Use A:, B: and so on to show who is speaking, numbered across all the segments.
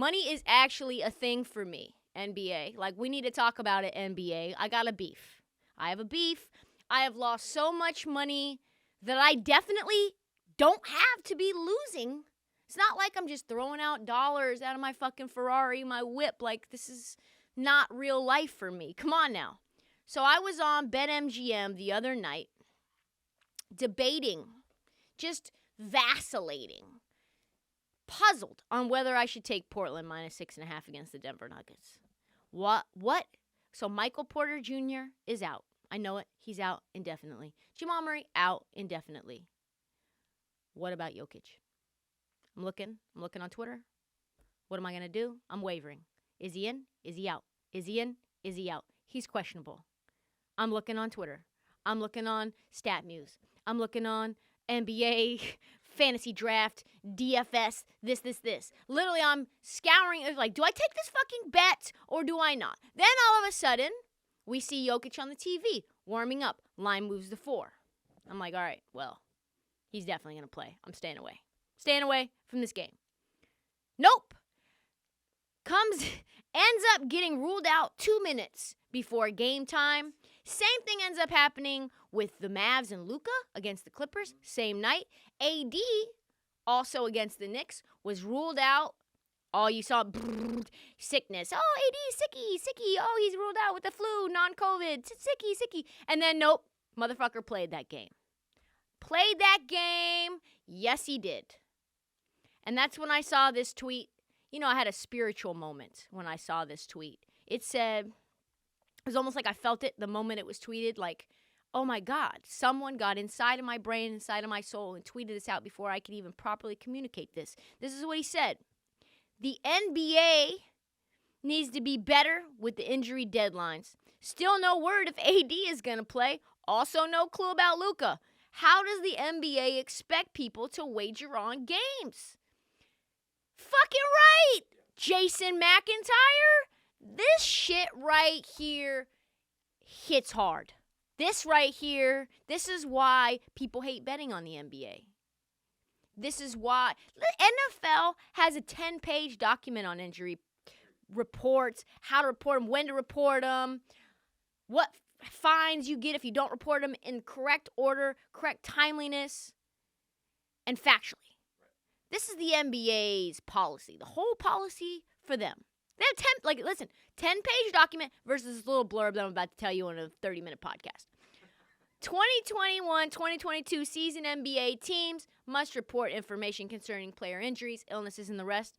A: money is actually a thing for me, NBA. Like, we need to talk about it, NBA. I got a beef. I have a beef. I have lost so much money that I definitely don't have to be losing. It's not like I'm just throwing out dollars out of my fucking Ferrari, my whip. Like, this is not real life for me. Come on now. So I was on BetMGM the other night debating, just vacillating, puzzled on whether I should take Portland minus 6.5 against the Denver Nuggets. What? So Michael Porter Jr. is out. I know it. He's out indefinitely. Jamal Murray out indefinitely. What about Jokic? I'm looking on Twitter. What am I going to do? I'm wavering. Is he in? Is he out? Is he in? Is he out? He's questionable. I'm looking on Twitter. I'm looking on StatMuse. I'm looking on NBA fantasy draft, DFS, this. Literally, I'm scouring. It's like, do I take this fucking bet or do I not? Then all of a sudden, we see Jokic on the TV warming up. Line moves to 4. I'm like, all right, well, he's definitely going to play. I'm staying away. Staying away from this game. Nope. Ends up getting ruled out 2 minutes before game time. Same thing ends up happening with the Mavs and Luka against the Clippers. Same night. AD, also against the Knicks, was ruled out. All you saw, sickness. Oh, AD, sicky. Oh, he's ruled out with the flu, non-COVID. Sicky. And then, nope, motherfucker played that game. Yes, he did. And that's when I saw this tweet. You know, I had a spiritual moment when I saw this tweet. It said, it was almost like I felt it the moment it was tweeted, like, oh my God, someone got inside of my brain, inside of my soul, and tweeted this out before I could even properly communicate this. This is what he said. The NBA needs to be better with the injury deadlines. Still no word if AD is going to play. Also no clue about Luka. How does the NBA expect people to wager on games? Fucking right, Jason McIntyre. This shit right here hits hard. This right here, this is why people hate betting on the NBA. This is why the NFL has a 10-page document on injury reports, how to report them, when to report them, what fines you get if you don't report them in correct order, correct timeliness, and factually. This is the NBA's policy, the whole policy for them. They have 10-page document versus this little blurb that I'm about to tell you on a 30-minute podcast. 2021-2022 season NBA teams must report information concerning player injuries, illnesses, and the rest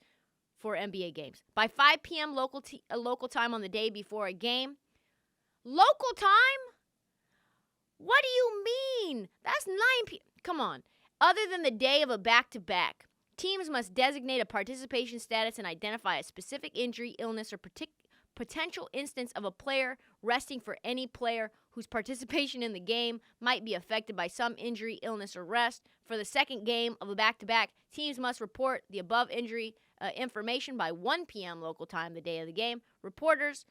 A: for NBA games by 5 p.m. local time on the day before a game. Local time? What do you mean? That's 9 p.m. Come on. Other than the day of a back-to-back, teams must designate a participation status and identify a specific injury, illness, or potential instance of a player resting for any player whose participation in the game might be affected by some injury, illness, or rest. For the second game of a back-to-back, teams must report the above injury information by 1 p.m. local time the day of the game. Reports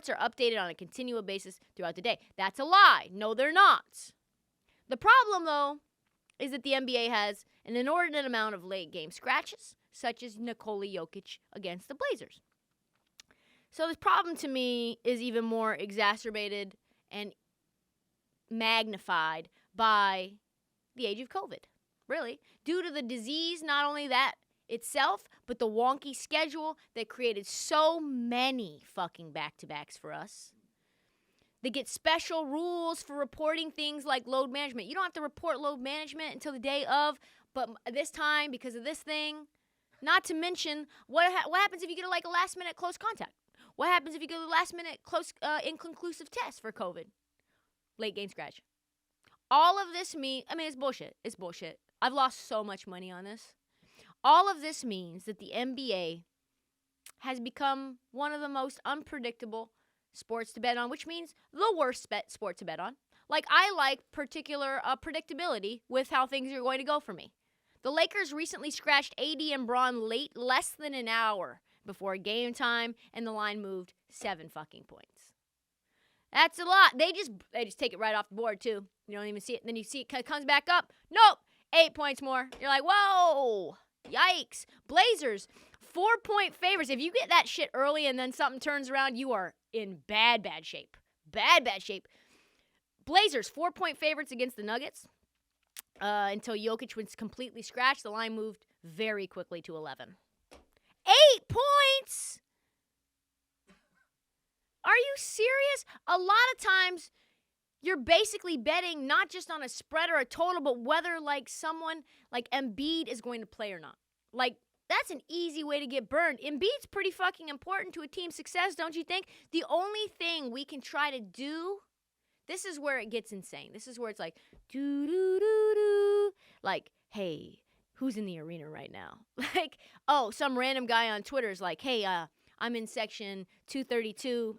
A: are updated on a continual basis throughout the day. That's a lie. No, they're not. The problem, though, is that the NBA has an inordinate amount of late-game scratches, such as Nikola Jokic against the Blazers. So this problem to me is even more exacerbated and magnified by the age of COVID, really. Due to the disease, not only that itself, but the wonky schedule that created so many fucking back-to-backs for us. They get special rules for reporting things like load management. You don't have to report load management until the day of, but this time, because of this thing, not to mention, what happens if you get a last-minute close contact? What happens if you get a last-minute close inconclusive test for COVID? Late game scratch. All of this it's bullshit. It's bullshit. I've lost so much money on this. All of this means that the NBA has become one of the most unpredictable sports to bet on, which means the worst sport to bet on. Like, I like particular predictability with how things are going to go for me. The Lakers recently scratched AD and Braun late, less than an hour before game time, and the line moved 7 fucking points. That's a lot. They just take it right off the board, too. You don't even see it. Then you see it comes back up. Nope. 8 points more. You're like, whoa. Yikes. Blazers 4-point favorites. If you get that shit early and then something turns around, you are in bad shape. Bad shape. Blazers, 4-point favorites against the Nuggets. Until Jokic was completely scratched, the line moved very quickly to 11. 8 points? Are you serious? A lot of times, you're basically betting not just on a spread or a total, but whether like someone like Embiid is going to play or not. Like, that's an easy way to get burned. Embiid's pretty fucking important to a team's success, don't you think? The only thing we can try to do, this is where it gets insane. This is where it's like, do-do-do-do. Like, hey, who's in the arena right now? Like, oh, some random guy on Twitter is like, hey, I'm in section 232.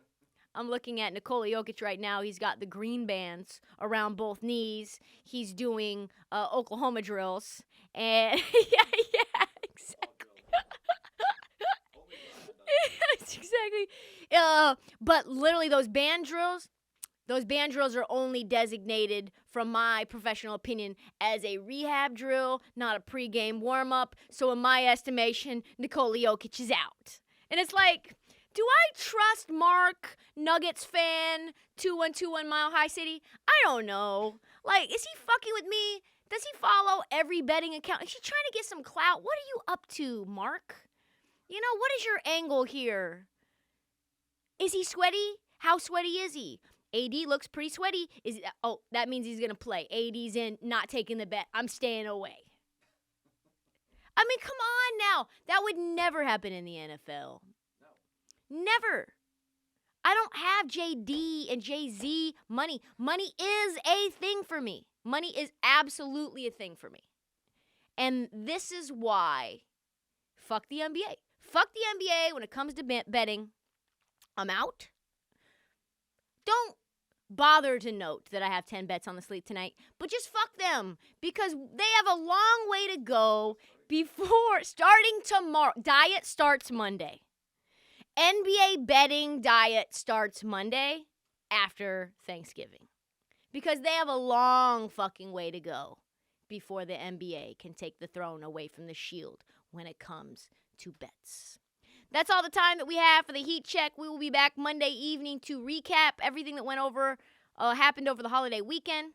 A: I'm looking at Nikola Jokic right now. He's got the green bands around both knees. He's doing Oklahoma drills. And yeah, exactly. Exactly. But literally those band drills are only designated, from my professional opinion, as a rehab drill, not a pregame warm-up. So in my estimation, Nikola Jokic is out. And it's like, do I trust Mark, Nuggets fan, 2121 Mile High City? I don't know. Like, is he fucking with me? Does he follow every betting account? Is he trying to get some clout? What are you up to, Mark? You know, what is your angle here? Is he sweaty? How sweaty is he? AD looks pretty sweaty. That means he's going to play. AD's in, not taking the bet. I'm staying away. I mean, come on now. That would never happen in the NFL. Never. I don't have JD and Jay-Z money. Money is a thing for me. Money is absolutely a thing for me. And this is why, fuck the NBA. Fuck the NBA when it comes to betting. I'm out. Don't bother to note that I have 10 bets on the slate tonight, but just fuck them, because they have a long way to go before starting tomorrow. Diet starts Monday. NBA betting diet starts Monday after Thanksgiving, because they have a long fucking way to go before the NBA can take the throne away from the Shield when it comes to bets. That's all the time that we have for the Heat Check. We will be back Monday evening to recap everything that happened over the holiday weekend.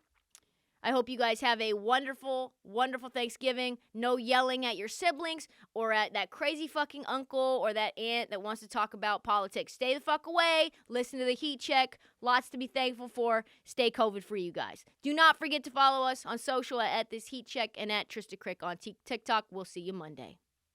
A: I hope you guys have a wonderful, wonderful Thanksgiving. No yelling at your siblings or at that crazy fucking uncle or that aunt that wants to talk about politics. Stay the fuck away. Listen to the Heat Check. Lots to be thankful for. Stay COVID-free, you guys. Do not forget to follow us on social at This Heat Check and at Trysta Krick on TikTok. We'll see you Monday.